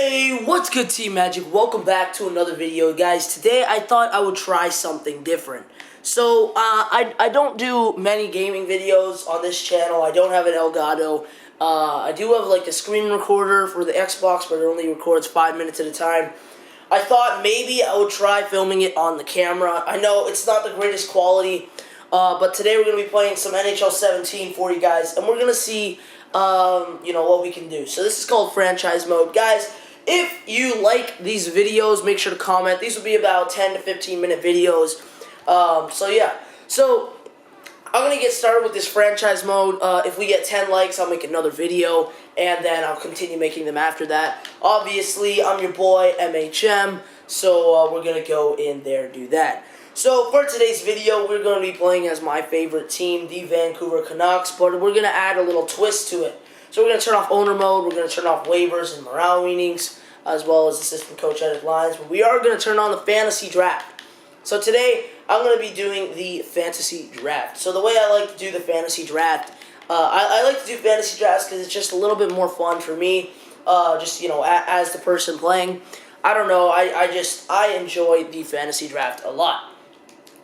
Hey, what's good, Team Magic? Welcome back to another video, guys. Today I thought I would try something different. So, I don't do many gaming videos on this channel. I don't have an Elgato. I do have like a screen recorder for the Xbox, but it only records 5 minutes at a time. I thought maybe I would try filming it on the camera. I know it's not the greatest quality, but today we're going to be playing some NHL 17 for you guys, and we're going to see what we can do. So this is called franchise mode. Guys, if you like these videos, make sure to comment. These will be about 10 to 15 minute videos. So I'm going to get started with this franchise mode. If we get 10 likes, I'll make another video, and then I'll continue making them after that. Obviously, I'm your boy, MHM, so we're going to go in there and do that. So for today's video, we're going to be playing as my favorite team, the Vancouver Canucks, but we're going to add a little twist to it. So we're going to turn off owner mode, we're going to turn off waivers and morale meetings, as well as assistant coach edit lines, but we are going to turn on the fantasy draft. So today, I'm going to be doing the fantasy draft. So the way I like to do the fantasy draft, I like to do fantasy drafts because it's just a little bit more fun for me, as the person playing. I don't know, I enjoy the fantasy draft a lot.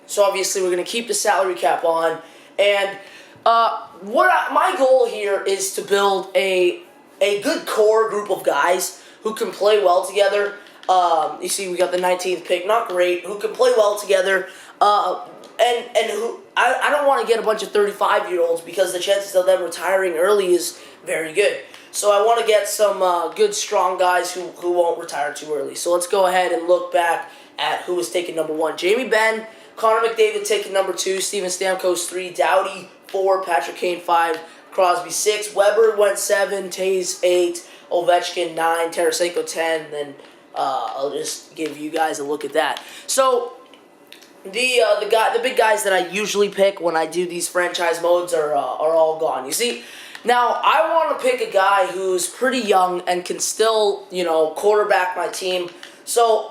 So obviously we're going to keep the salary cap on, and my goal here is to build a good core group of guys who can play well together. You see, we got the 19th pick, not great, who can play well together, and who I don't want to get a bunch of 35-year-olds because the chances of them retiring early is very good. So I want to get some good, strong guys who won't retire too early. So let's go ahead and look back at who was taken number 1. Jamie Benn, Connor McDavid taken number 2, Steven Stamkos 3, Doughty 4, Patrick Kane 5, Crosby 6, Weber went 7, Taves 8, Ovechkin 9, Tarasenko 10. Then I'll just give you guys a look at that. So the big guys that I usually pick when I do these franchise modes are all gone. You see, now I want to pick a guy who's pretty young and can still quarterback my team. So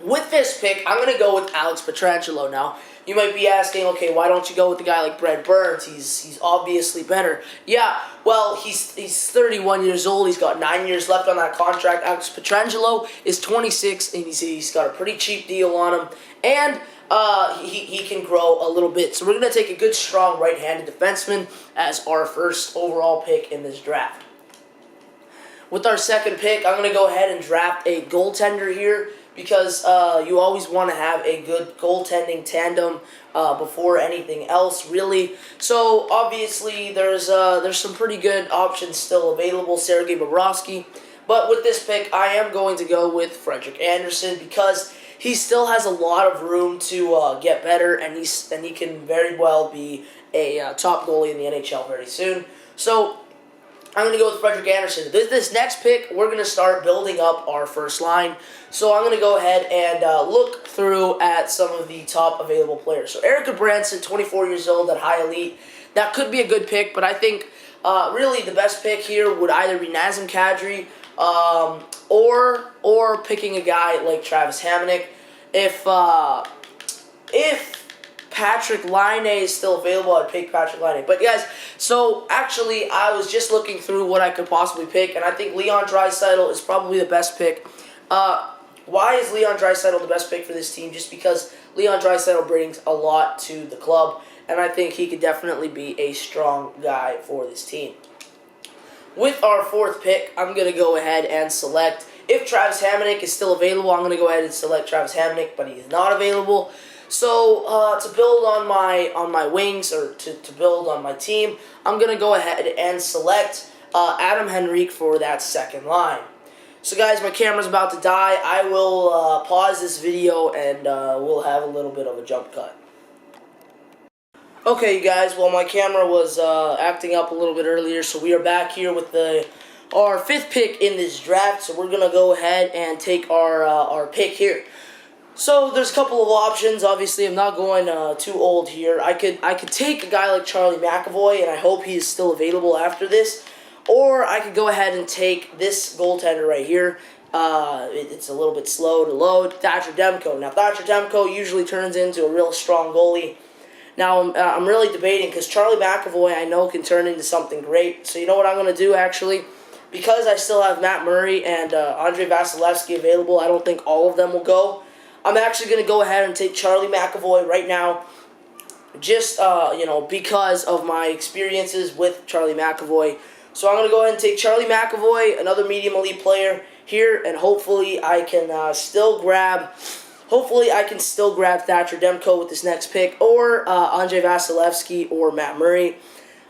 with this pick, I'm going to go with Alex Pietrangelo. Now, you might be asking, okay, why don't you go with the guy like Brent Burns? He's obviously better. Yeah, well, he's 31 years old. He's got 9 years left on that contract. Alex Pietrangelo is 26, and he's got a pretty cheap deal on him. And he can grow a little bit. So we're going to take a good, strong right-handed defenseman as our first overall pick in this draft. With our second pick, I'm going to go ahead and draft a goaltender here, because you always want to have a good goaltending tandem before anything else, really. So obviously there's some pretty good options still available. Sergei Bobrovsky, but with this pick, I am going to go with Frederik Andersen because he still has a lot of room to get better, and he can very well be a top goalie in the NHL very soon. So I'm going to go with Frederik Andersen. This next pick, we're going to start building up our first line. So I'm going to go ahead and look through at some of the top available players. So Erica Branson, 24 years old at High Elite. That could be a good pick, but I think really the best pick here would either be Nazem Kadri or picking a guy like Travis Hamonic. If Patrick Laine is still available, I'd pick Patrick Laine. But guys, so actually I was just looking through what I could possibly pick, and I think Leon Draisaitl is probably the best pick. Why is Leon Draisaitl the best pick for this team? Just because Leon Draisaitl brings a lot to the club, and I think he could definitely be a strong guy for this team. With our fourth pick, I'm going to go ahead and select, if Travis Hamonic is still available, I'm going to go ahead and select Travis Hamonic, but he's not available. So to build on my wings, or to build on my team, I'm going to go ahead and select Adam Henrique for that second line. So guys, my camera's about to die. I will pause this video, and we'll have a little bit of a jump cut. Okay, you guys, well, my camera was acting up a little bit earlier, so we are back here with our fifth pick in this draft. So we're going to go ahead and take our pick here. So there's a couple of options. Obviously, I'm not going too old here. I could take a guy like Charlie McAvoy, and I hope he is still available after this. Or I could go ahead and take this goaltender right here. It's a little bit slow to load. Thatcher Demko. Now, Thatcher Demko usually turns into a real strong goalie. Now, I'm really debating because Charlie McAvoy, I know, can turn into something great. So you know what I'm going to do, actually? because I still have Matt Murray and Andrei Vasilevsky available, I don't think all of them will go. I'm actually going to go ahead and take Charlie McAvoy right now, just because of my experiences with Charlie McAvoy. So I'm going to go ahead and take Charlie McAvoy, another medium elite player here, and hopefully I can still grab Thatcher Demko with this next pick, or Andrei Vasilevsky or Matt Murray.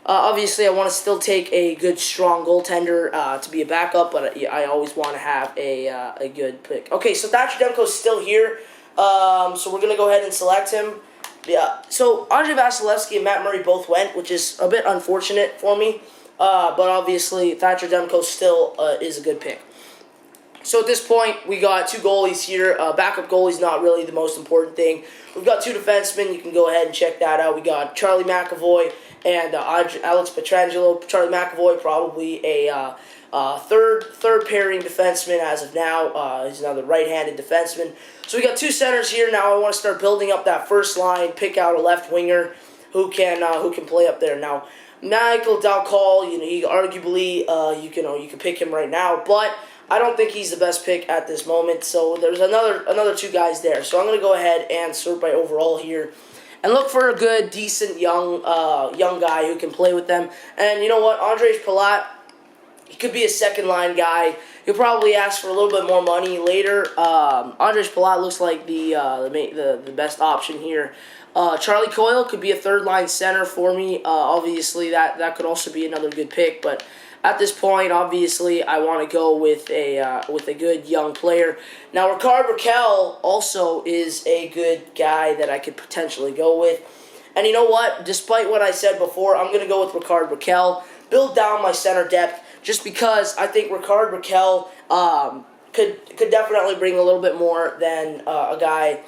Obviously, I want to still take a good, strong goaltender to be a backup, but I always want to have a good pick. Okay, so Thatcher Demko's still here, so we're going to go ahead and select him. Yeah, so Andrei Vasilevsky and Matt Murray both went, which is a bit unfortunate for me, but obviously Thatcher Demko still is a good pick. So at this point, we got two goalies here. Backup goalie's not really the most important thing. We've got two defensemen. You can go ahead and check that out. We got Charlie McAvoy and Alex Pietrangelo. Charlie McAvoy, probably a third pairing defenseman as of now. He's another right-handed defenseman. So we got two centers here. Now I want to start building up that first line. Pick out a left winger who can play up there. Now Michael Dalcol, he arguably you can pick him right now, but I don't think he's the best pick at this moment. So there's another two guys there. So I'm going to go ahead and sort by overall here and look for a good, decent young guy who can play with them. And you know what? Andrej Palat, he could be a second-line guy. He'll probably ask for a little bit more money later. Andrej Palat looks like the best option here. Charlie Coyle could be a third-line center for me. Obviously, that could also be another good pick, but at this point, obviously, I want to go with a good young player. Now, Rickard Rakell also is a good guy that I could potentially go with. And you know what? Despite what I said before, I'm going to go with Rickard Rakell. Build down my center depth just because I think Rickard Rakell could definitely bring a little bit more than a guy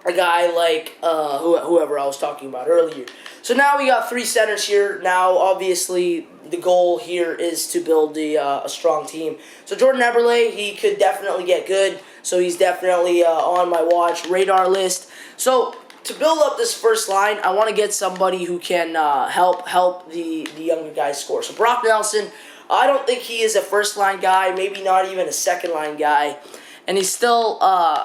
like whoever I was talking about earlier. So now we got three centers here. Now, obviously, the goal here is to build a strong team. So Jordan Eberle, he could definitely get good. So he's definitely on my watch radar list. So to build up this first line, I want to get somebody who can help the younger guys score. So Brock Nelson, I don't think he is a first-line guy, maybe not even a second-line guy. And he's still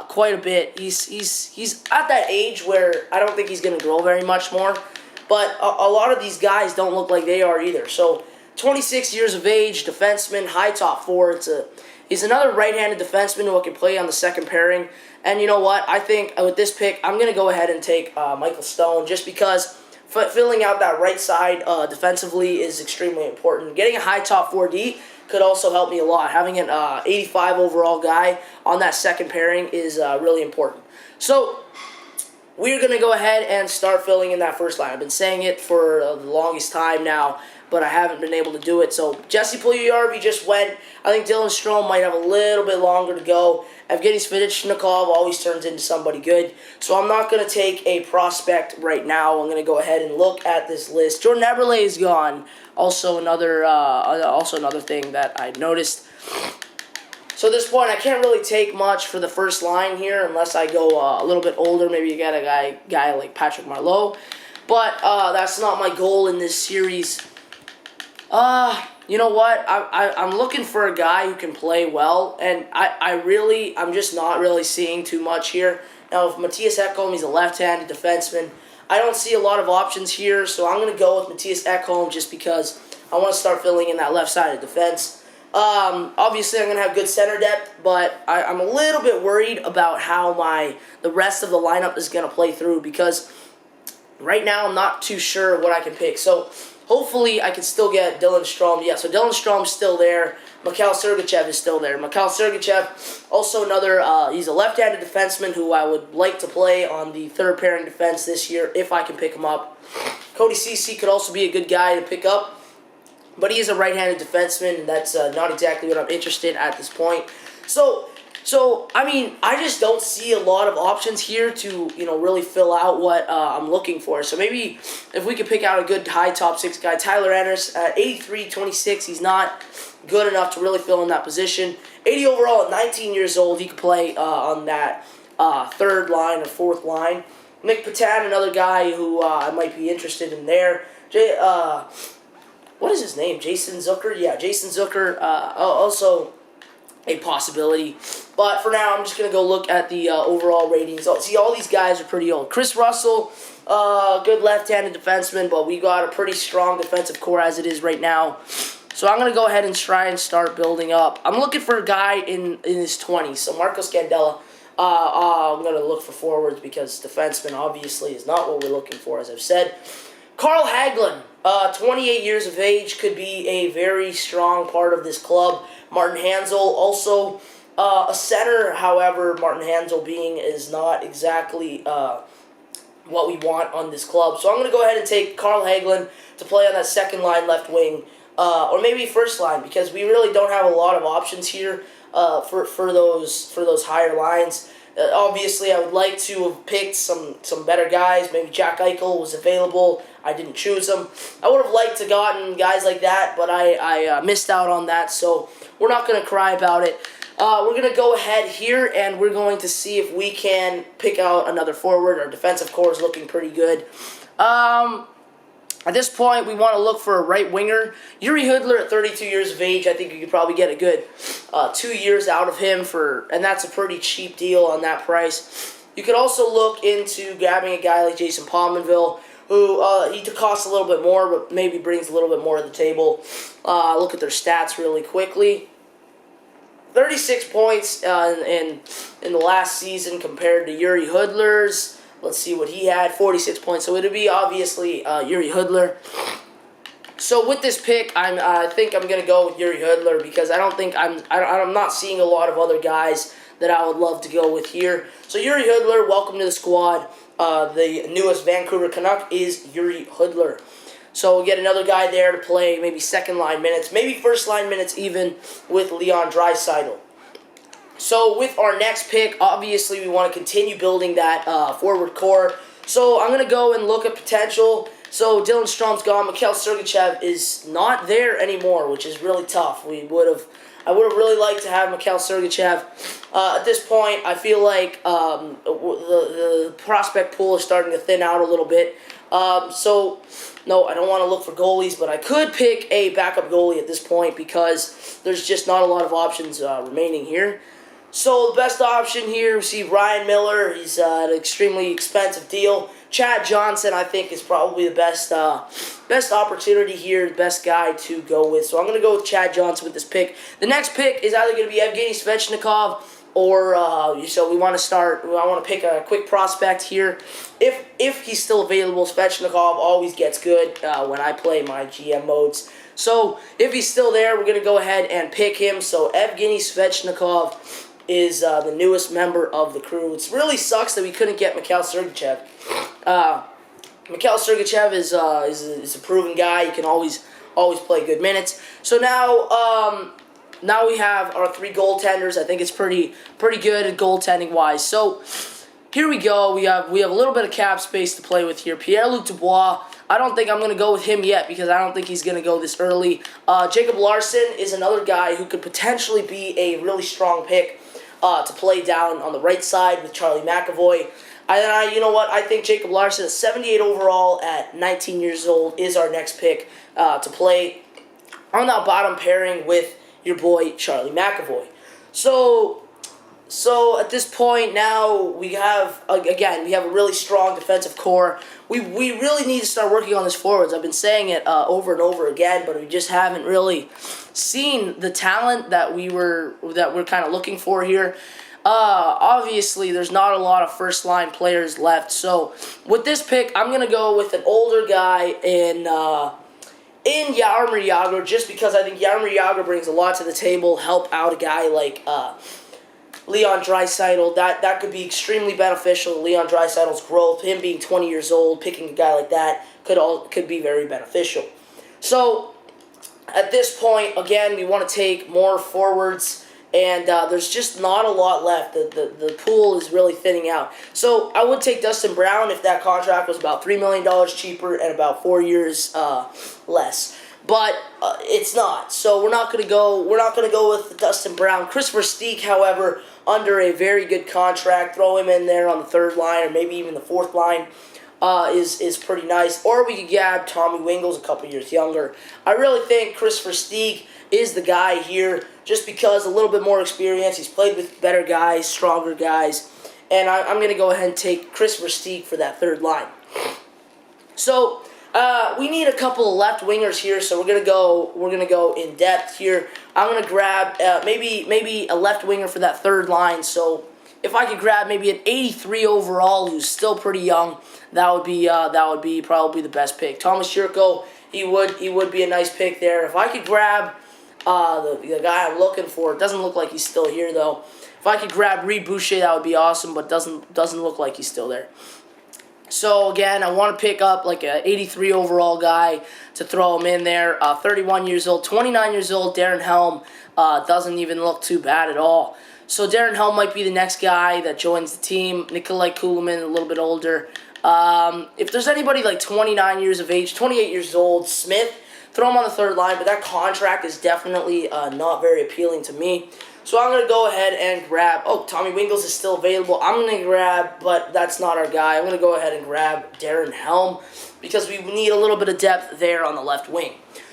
quite a bit. He's at that age where I don't think he's going to grow very much more. But a lot of these guys don't look like they are either. So 26 years of age, defenseman, high top four. He's another right-handed defenseman who can play on the second pairing. And you know what? I think with this pick, I'm going to go ahead and take Michael Stone just because filling out that right side defensively is extremely important. Getting a high top 4D could also help me a lot. Having an 85 overall guy on that second pairing is really important. So we're going to go ahead and start filling in that first line. I've been saying it for the longest time now, but I haven't been able to do it. So Jesse Puljujarvi just went. I think Dylan Strome might have a little bit longer to go. Evgeny Svechnikov always turns into somebody good. So I'm not going to take a prospect right now. I'm going to go ahead and look at this list. Jordan Eberle is gone. Also another thing that I noticed. So at this point, I can't really take much for the first line here unless I go a little bit older. Maybe you get a guy like Patrick Marleau. But that's not my goal in this series. You know what? I'm looking for a guy who can play well, and I'm just not really seeing too much here. Now, if Matthias Ekholm, he's a left-handed defenseman. I don't see a lot of options here, so I'm going to go with Matthias Ekholm just because I want to start filling in that left side of defense. Obviously, I'm going to have good center depth, but I'm a little bit worried about how the rest of the lineup is going to play through because right now I'm not too sure what I can pick. So hopefully I can still get Dylan Strome. Yeah, so Dylan Strome's still there. Mikhail Sergachev is still there. Mikhail Sergachev, also another, he's a left-handed defenseman who I would like to play on the third pairing defense this year if I can pick him up. Cody Ceci could also be a good guy to pick up, but he is a right-handed defenseman, and that's not exactly what I'm interested in at this point. So I mean, I just don't see a lot of options here to, really fill out what I'm looking for. So maybe if we could pick out a good high top six guy, Tyler Ennis at 83, 26, he's not good enough to really fill in that position. 80 overall at 19 years old, he could play on that third line or fourth line. Nick Patan, another guy who I might be interested in there. what is his name? Jason Zucker? Yeah, Jason Zucker. Also a possibility. But for now, I'm just going to go look at the overall ratings. See, all these guys are pretty old. Chris Russell, good left-handed defenseman, but we got a pretty strong defensive core as it is right now. So I'm going to go ahead and try and start building up. I'm looking for a guy in his 20s. So Marco Scandella, I'm going to look for forwards because defenseman obviously is not what we're looking for, as I've said. Carl Hagelin, 28 years of age, could be a very strong part of this club. Martin Hanzal, also a center, however, Martin Hanzal is not exactly what we want on this club. So I'm going to go ahead and take Carl Hagelin to play on that second line left wing, or maybe first line, because we really don't have a lot of options here for those higher lines. Obviously, I would like to have picked some better guys. Maybe Jack Eichel was available. I didn't choose him. I would have liked to gotten guys like that, but I missed out on that, so we're not going to cry about it. We're going to go ahead here, and we're going to see if we can pick out another forward. Our defensive core is looking pretty good. At this point, we want to look for a right winger. Yuri Hudler at 32 years of age, I think you could probably get a good 2 years out of him, and that's a pretty cheap deal on that price. You could also look into grabbing a guy like Jason Pominville, who he costs a little bit more, but maybe brings a little bit more to the table. Look at their stats really quickly. 36 points in the last season compared to Yuri Hudler's. Let's see what he had, 46 points. So it would be obviously Yuri Hudler. So with this pick, I think I'm gonna go with Yuri Hudler because I'm not seeing a lot of other guys that I would love to go with here. So Yuri Hudler, welcome to the squad. The newest Vancouver Canuck is Yuri Hudler. So we'll get another guy there to play maybe second line minutes, maybe first line minutes even with Leon Draisaitl. So with our next pick, obviously we want to continue building that forward core. So I'm going to go and look at potential. So Dylan Strom's gone. Mikhail Sergachev is not there anymore, which is really tough. I would have really liked to have Mikhail Sergachev. At this point, I feel like the prospect pool is starting to thin out a little bit. So, no, I don't want to look for goalies, but I could pick a backup goalie at this point because there's just not a lot of options remaining here. So the best option here, we see Ryan Miller. He's an extremely expensive deal. Chad Johnson, I think, is probably the best opportunity here, the best guy to go with. So I'm going to go with Chad Johnson with this pick. The next pick is either going to be Evgeny Svechnikov or so we want to pick a quick prospect here. If he's still available, Svechnikov always gets good when I play my GM modes. So if he's still there, we're going to go ahead and pick him. So Evgeny Svechnikov is the newest member of the crew. It really sucks that we couldn't get Mikhail Sergachev. Mikhail Sergachev is a proven guy. He can always play good minutes. So now we have our three goaltenders. I think it's pretty good at goaltending wise. So here we go. We have a little bit of cap space to play with here. Pierre-Luc Dubois. I don't think I'm going to go with him yet because I don't think he's going to go this early. Jacob Larson is another guy who could potentially be a really strong pick to play down on the right side with Charlie McAvoy. You know what? I think Jacob Larson at 78 overall at 19 years old is our next pick to play on that bottom pairing with your boy Charlie McAvoy. So at this point now we have a really strong defensive core. We really need to start working on this forwards. I've been saying it over and over again, but we just haven't really seen the talent that we're kind of looking for here. Obviously, there's not a lot of first-line players left. So with this pick, I'm gonna go with an older guy in Jaromir Jagr, just because I think Jaromir Jagr brings a lot to the table. Help out a guy like Leon Draisaitl. That could be extremely beneficial. Leon Draisaitl's growth, him being 20 years old, picking a guy like that could be very beneficial. So at this point, again, we want to take more forwards, and there's just not a lot left. The pool is really thinning out. So I would take Dustin Brown if that contract was about $3 million cheaper and about 4 years less. But it's not. So we're not gonna go with Dustin Brown. Christopher Steek, however, under a very good contract. Throw him in there on the third line or maybe even the fourth line. is pretty nice. Or we could grab Tommy Wingles, a couple years younger. I really think Chris Versteeg is the guy here, just because a little bit more experience. He's played with better guys, stronger guys, and I'm going to go ahead and take Chris Versteeg for that third line. So we need a couple of left wingers here, so we're gonna go in depth here. I'm gonna grab maybe a left winger for that third line. So if I could grab maybe an 83 overall, who's still pretty young, that would be probably the best pick. Thomas Jurko, he would be a nice pick there. If I could grab the guy I'm looking for, it doesn't look like he's still here though. If I could grab Reed Boucher, that would be awesome, but doesn't look like he's still there. So again, I want to pick up like an 83 overall guy to throw him in there. 31 years old, 29 years old. Darren Helm doesn't even look too bad at all. So Darren Helm might be the next guy that joins the team. Nikolai Kulemin, a little bit older. If there's anybody like 29 years of age, 28 years old, Smith, throw him on the third line. But that contract is definitely not very appealing to me. So I'm going to go ahead and grab, Tommy Wingles is still available. I'm going to grab, but that's not our guy. I'm going to go ahead and grab Darren Helm because we need a little bit of depth there on the left wing.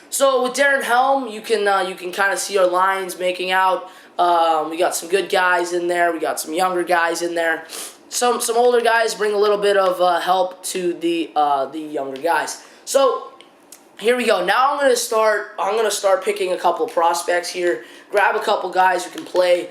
So with Darren Helm, you can kind of see our lines making out. We got some good guys in there. We got some younger guys in there. Some older guys bring a little bit of help to the younger guys. So here we go. Now I'm gonna start picking a couple prospects here. Grab a couple guys who can play,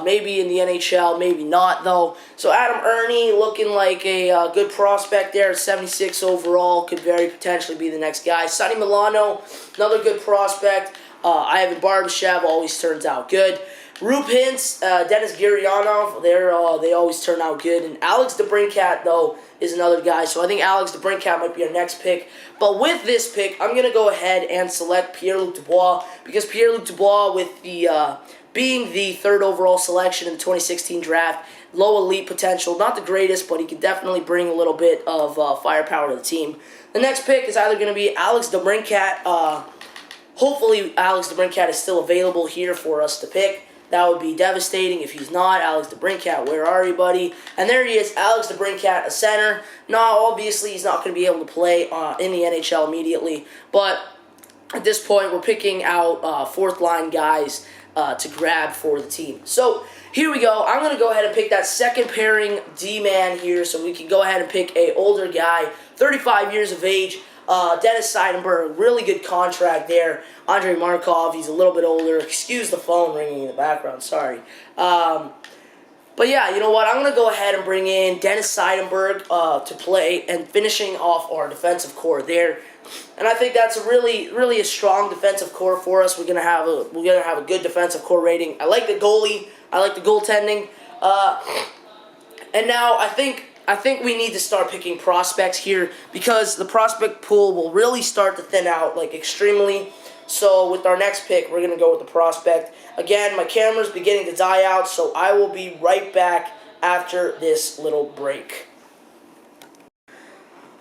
maybe in the NHL, maybe not though. So Adam Ernie, looking like a good prospect there, 76 overall, could very potentially be the next guy. Sonny Milano, another good prospect. Ivan Barbashev always turns out good. Roop Hintz, Dennis Gurianov, they always turn out good. And Alex DeBrincat, though, is another guy. So I think Alex DeBrincat might be our next pick. But with this pick, I'm going to go ahead and select Pierre-Luc Dubois. Because Pierre-Luc Dubois, with the being the third overall selection in the 2016 draft, low elite potential. Not the greatest, but he can definitely bring a little bit of firepower to the team. The next pick is either going to be Alex DeBrincat. Hopefully, Alex DeBrincat is still available here for us to pick. That would be devastating if he's not. Alex DeBrincat, where are you, buddy? And there he is, Alex DeBrincat, a center. Now, obviously, he's not going to be able to play in the NHL immediately. But at this point, we're picking out fourth-line guys to grab for the team. So here we go. I'm going to go ahead and pick that second pairing D-man here so we can go ahead and pick a older guy, 35 years of age. Dennis Seidenberg, really good contract there. Andrei Markov, he's a little bit older. Excuse the phone ringing in the background, sorry. But yeah, you know what? I'm going to go ahead and bring in Dennis Seidenberg to play and finishing off our defensive core there. And I think that's a really a strong defensive core for us. We're gonna have a good defensive core rating. I like the goalie. I like the goaltending. And now I think we need to start picking prospects here because the prospect pool will really start to thin out like extremely. So with our next pick, we're gonna go with the prospect. Again, my camera's beginning to die out, so I will be right back after this little break.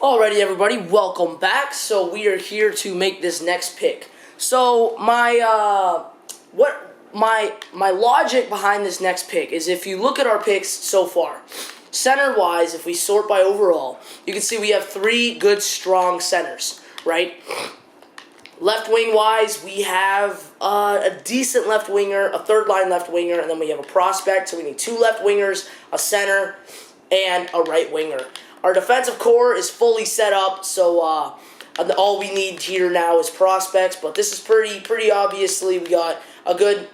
Alrighty, everybody, welcome back. So we are here to make this next pick. So my logic behind this next pick is if you look at our picks so far, center-wise, if we sort by overall, you can see we have three good, strong centers, right? Left wing-wise, we have a decent left winger, a third-line left winger, and then we have a prospect, so we need two left wingers, a center, and a right winger. Our defensive core is fully set up, so all we need here now is prospects. But this is pretty obviously. We got a good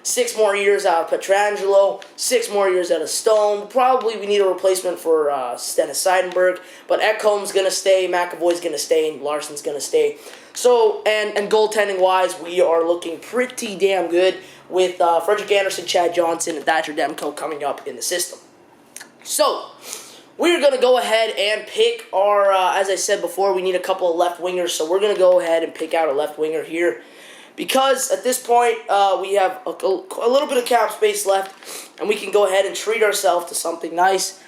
6 more years out of Pietrangelo, 6 more years out of Stone. Probably we need a replacement for Dennis Seidenberg. But Ekholm's going to stay, McAvoy's going to stay, and Larson's going to stay. So, and goaltending-wise, we are looking pretty damn good with Frederick Anderson, Chad Johnson, and Thatcher Demko coming up in the system. So we're going to go ahead and pick our, as I said before, we need a couple of left wingers, so we're going to go ahead and pick out a left winger here. Because at this point, we have a little bit of cap space left, and we can go ahead and treat ourselves to something nice.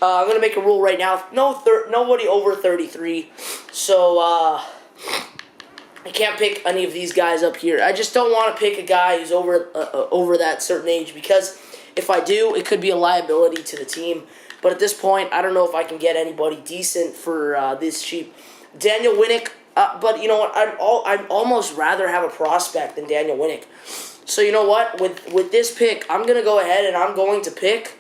I'm going to make a rule right now, nobody over 33, so I can't pick any of these guys up here. I just don't want to pick a guy who's over that certain age, because if I do, it could be a liability to the team. But at this point, I don't know if I can get anybody decent for this cheap. Daniel Winnick, but you know what? I'd almost rather have a prospect than Daniel Winnick. So you know what? With this pick, I'm going to go ahead and I'm going to pick...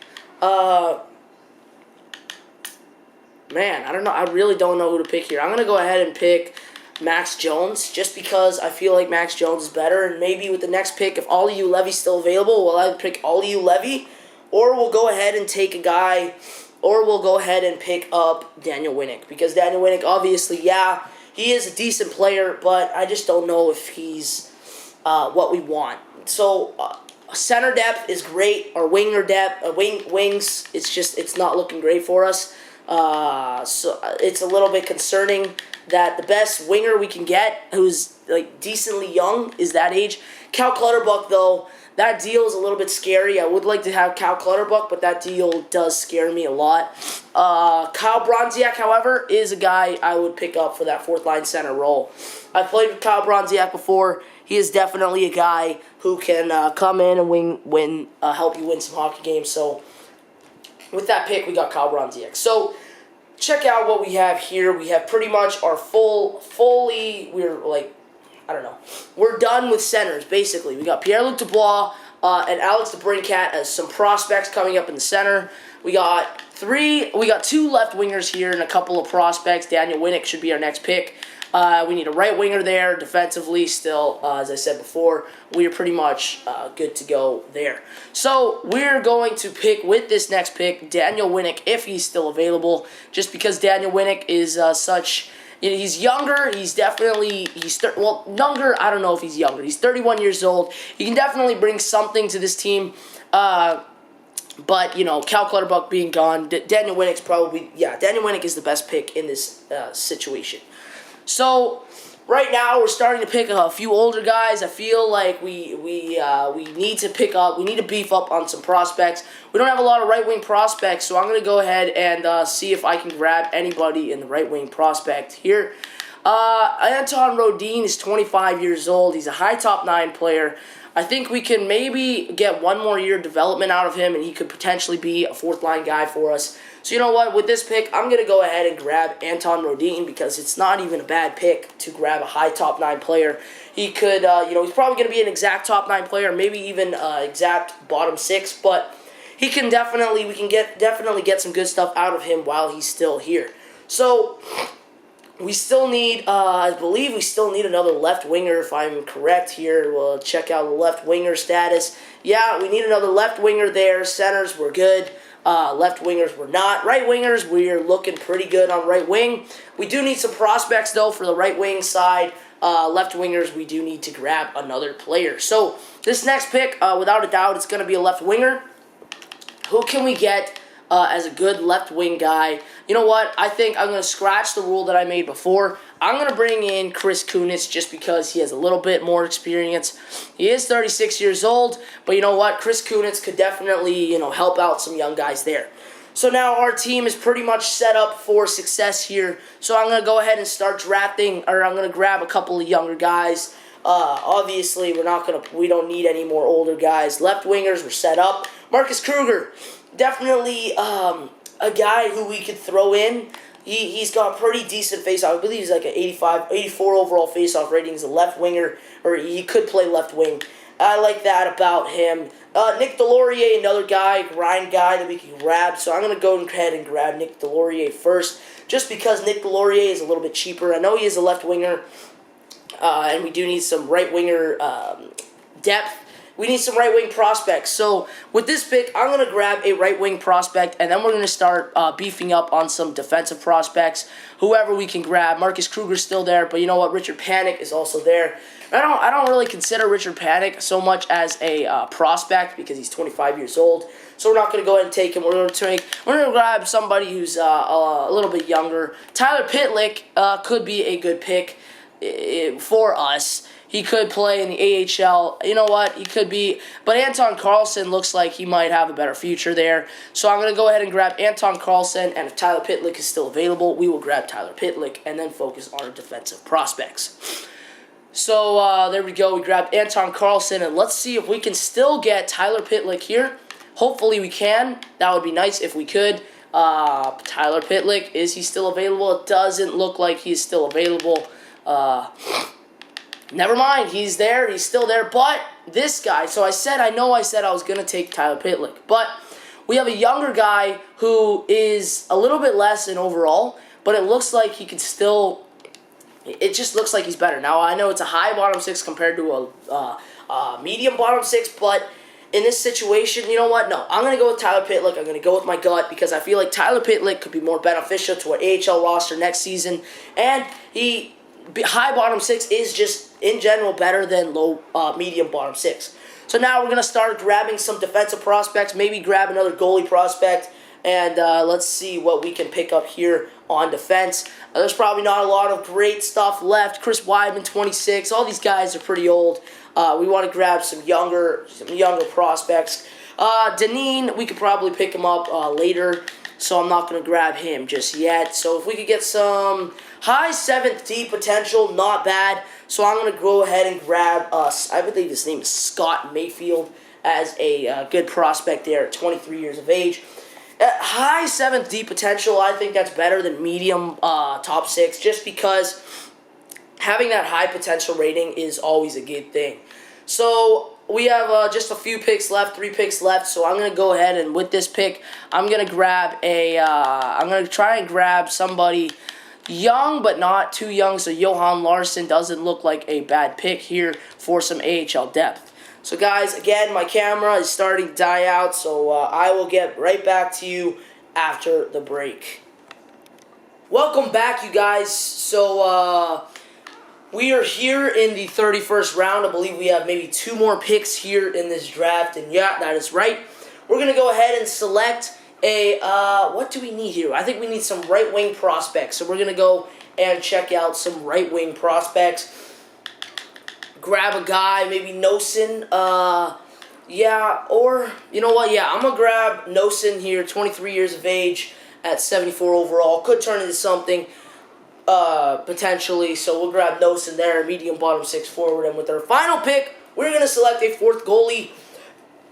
Man, I don't know. I really don't know who to pick here. I'm going to go ahead and pick Max Jones just because I feel like Max Jones is better. And maybe with the next pick, if Oliu Levy's still available, we'll either pick Oliu Levy or we'll go ahead and take a guy or we'll go ahead and pick up Daniel Winnick. Because Daniel Winnick, obviously, yeah, he is a decent player, but I just don't know if he's what we want. So center depth is great. Our winger depth, wings, it's not looking great for us. So it's a little bit concerning that the best winger we can get, who's like decently young, is that age. Cal Clutterbuck, though, that deal is a little bit scary. I would like to have Cal Clutterbuck, but that deal does scare me a lot. Kyle Bronziak, however, is a guy I would pick up for that fourth-line center role. I've played with Kyle Bronziak before. He is definitely a guy who can come in and help you win some hockey games. So with that pick, we got Kyle Bronziak. So check out what we have here. We have pretty much our we're done with centers, basically. We got Pierre-Luc Dubois and Alex DeBrincat as some prospects coming up in the center. We got two left wingers here and a couple of prospects. Daniel Winnick should be our next pick. We need a right winger there. Defensively, still, as I said before, we are pretty much good to go there. So we're going to pick, with this next pick, Daniel Winnick, if he's still available, just because Daniel Winnick is he's younger. Younger, I don't know if he's younger. He's 31 years old. He can definitely bring something to this team. But, you know, Cal Clutterbuck being gone, Daniel Winnick is the best pick in this situation. So right now we're starting to pick a few older guys. I feel like we need to beef up on some prospects. We don't have a lot of right wing prospects, so I'm going to go ahead and see if I can grab anybody in the right wing prospect here. Anton Rodin is 25 years old. He's a high top 9 player. I think we can maybe get one more year of development out of him, and he could potentially be a fourth-line guy for us. So you know what? With this pick, I'm going to go ahead and grab Anton Rodin because it's not even a bad pick to grab a high top 9 player. He could, he's probably going to be an exact top 9 player, maybe even exact bottom 6, but we can definitely get some good stuff out of him while he's still here. So we still need, I believe we still need another left winger, if I'm correct here. We'll check out the left winger status. Yeah, we need another left winger there. Centers were good. Left wingers were not. Right wingers, we're looking pretty good on right wing. We do need some prospects, though, for the right wing side. Left wingers, we do need to grab another player. So this next pick, without a doubt, it's going to be a left winger. Who can we get as a good left wing guy? You know what? I think I'm going to scratch the rule that I made before. I'm going to bring in Chris Kunitz just because he has a little bit more experience. He is 36 years old, but you know what? Chris Kunitz could definitely, help out some young guys there. So now our team is pretty much set up for success here. So I'm going to go ahead and start drafting, or I'm going to grab a couple of younger guys. Obviously, we don't need any more older guys. Left wingers were set up. Marcus Kruger, definitely a guy who we could throw in. He's got a pretty decent face-off. I believe he's like an 84 overall face-off rating. He's a left winger, or he could play left wing. I like that about him. Nick Delorier, another guy, grind guy that we can grab. So I'm going to go ahead and grab Nick Delorier first, just because Nick Delorier is a little bit cheaper. I know he is a left winger, and we do need some right winger depth. We need some right-wing prospects. So with this pick, I'm going to grab a right-wing prospect, and then we're going to start beefing up on some defensive prospects. Whoever we can grab. Marcus Kruger's still there, but you know what? Richard Panik is also there. I don't really consider Richard Panik so much as a prospect because he's 25 years old. So we're not going to go ahead and take him. We're going to grab somebody who's a little bit younger. Tyler Pitlick could be a good pick for us. He could play in the AHL. You know what? He could be. But Anton Carlson looks like he might have a better future there. So I'm going to go ahead and grab Anton Carlson. And if Tyler Pitlick is still available, we will grab Tyler Pitlick and then focus on our defensive prospects. So there we go. We grabbed Anton Carlson. And let's see if we can still get Tyler Pitlick here. Hopefully we can. That would be nice if we could. Tyler Pitlick, is he still available? It doesn't look like he's still available. Never mind, he's there, he's still there, but this guy, so I said I was going to take Tyler Pitlick, but we have a younger guy who is a little bit less in overall, but it looks like he could still, it just looks like he's better. Now, I know it's a high bottom six compared to a medium bottom six, but in this situation, you know what? No, I'm going to go with Tyler Pitlick. I'm going to go with my gut because I feel like Tyler Pitlick could be more beneficial to our AHL roster next season, and high bottom six is just, in general, better than low medium bottom six. So now we're going to start grabbing some defensive prospects, maybe grab another goalie prospect, and let's see what we can pick up here on defense. There's probably not a lot of great stuff left. Chris Weidman, 26. All these guys are pretty old. We want to grab some younger prospects. Deneen, we could probably pick him up later, so I'm not going to grab him just yet. So if we could get some high 7th D potential, not bad. So I'm going to go ahead and grab, I believe his name is Scott Mayfield, as a good prospect there at 23 years of age. High 7th D potential, I think that's better than medium top 6, just because having that high potential rating is always a good thing. So we have just a few picks left, 3 picks left, so I'm going to go ahead and with this pick, I'm going to grab I'm going to try and grab somebody young but not too young, so Johan Larsson doesn't look like a bad pick here for some AHL depth. So guys, again, my camera is starting to die out, so I will get right back to you after the break. Welcome back, you guys. So we are here in the 31st round. I believe we have maybe 2 more picks here in this draft, and yeah, that is right. We're going to go ahead and select what do we need here? I think we need some right-wing prospects. So we're going to go and check out some right-wing prospects. Grab a guy, maybe Nosen. Yeah, or, you know what? Yeah, I'm going to grab Nosen here, 23 years of age at 74 overall. Could turn into something potentially. So we'll grab Nosen there, medium bottom 6 forward. And with our final pick, we're going to select a 4th goalie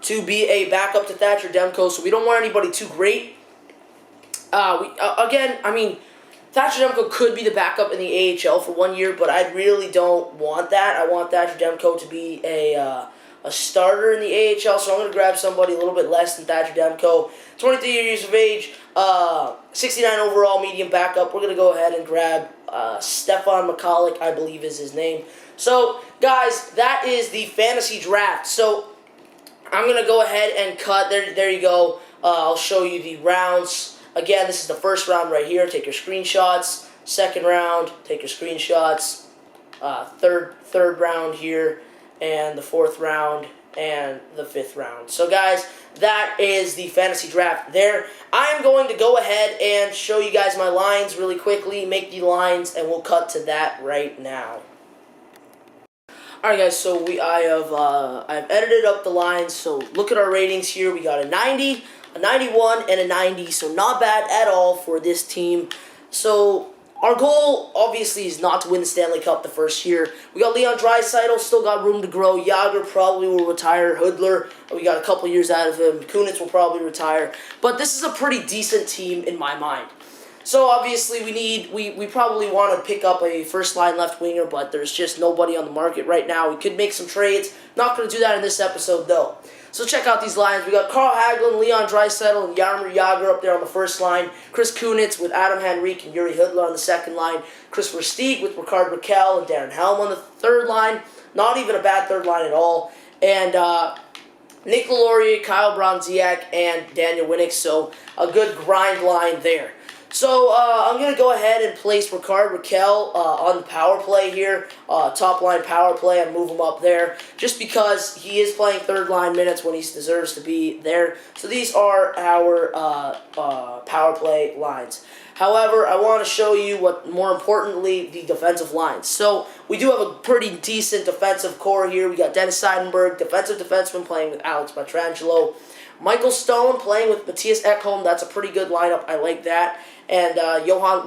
to be a backup to Thatcher Demko, so we don't want anybody too great. Again, I mean, Thatcher Demko could be the backup in the AHL for 1 year, but I really don't want that. I want Thatcher Demko to be a starter in the AHL, so I'm going to grab somebody a little bit less than Thatcher Demko. 23 years of age, 69 overall, medium backup. We're going to go ahead and grab Stefan McCulloch, I believe is his name. So, guys, that is the fantasy draft. So I'm going to go ahead and cut. There you go. I'll show you the rounds. Again, this is the first round right here. Take your screenshots. Second round, take your screenshots. Third round here. And the 4th round. And the 5th round. So, guys, that is the fantasy draft there. I'm going to go ahead and show you guys my lines really quickly. Make the lines, and we'll cut to that right now. Alright guys, so I've edited up the lines, so look at our ratings here. We got a 90, a 91, and a 90, so not bad at all for this team. So our goal, obviously, is not to win the Stanley Cup the first year. We got Leon Draisaitl, still got room to grow. Jágr probably will retire. Hudler, we got a couple years out of him. Kunitz will probably retire. But this is a pretty decent team in my mind. So obviously we probably want to pick up a first-line left winger, but there's just nobody on the market right now. We could make some trades. Not going to do that in this episode, though. So check out these lines. We got Carl Hagelin, Leon Draisaitl, and Jaromir Jágr up there on the first line. Chris Kunitz with Adam Henrique and Yuri Hudler on the second line. Chris Versteeg with Rickard Rakell and Darren Helm on the third line. Not even a bad third line at all. And Nick Laurier, Kyle Bronziak, and Daniel Winnick. So a good grind line there. So I'm going to go ahead and place Rickard Rakell on the power play here, top line power play, and move him up there, just because he is playing third line minutes when he deserves to be there. So these are our power play lines. However, I want to show you what, more importantly, the defensive lines. So we do have a pretty decent defensive core here. We got Dennis Seidenberg, defensive defenseman, playing with Alex Pietrangelo. Michael Stone playing with Matthias Ekholm. That's a pretty good lineup. I like that. And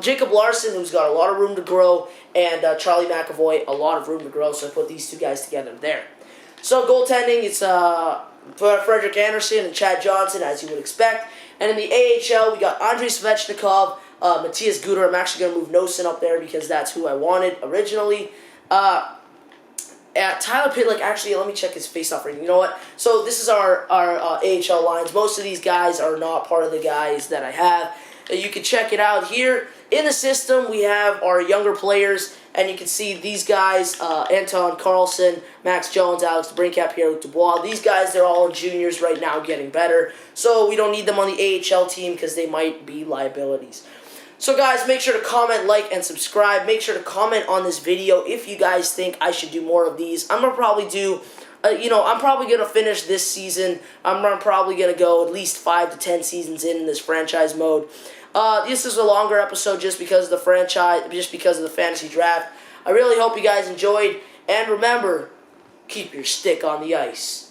Jacob Larson, who's got a lot of room to grow, and Charlie McAvoy, a lot of room to grow. So I put these two guys together there. So goaltending, it's Frederick Anderson and Chad Johnson, as you would expect. And in the AHL, we got Andrei Svechnikov, Matthias Guter. I'm actually going to move Nosen up there because that's who I wanted originally. Tyler Pitlick, actually, let me check his face-off rating. You know what? So this is our AHL lines. Most of these guys are not part of the guys that I have. You can check it out here. In the system, we have our younger players, and you can see these guys, Anton Carlson, Max Jones, Alex DeBrincat, Pierre-Luc Dubois. These guys, they're all juniors right now getting better. So we don't need them on the AHL team because they might be liabilities. So guys, make sure to comment, like, and subscribe. Make sure to comment on this video if you guys think I should do more of these. I'm going to probably do, I'm probably going to finish this season. I'm probably going to go at least 5 to 10 seasons in this franchise mode. This is a longer episode just because of the franchise, just because of the fantasy draft. I really hope you guys enjoyed. And remember, keep your stick on the ice.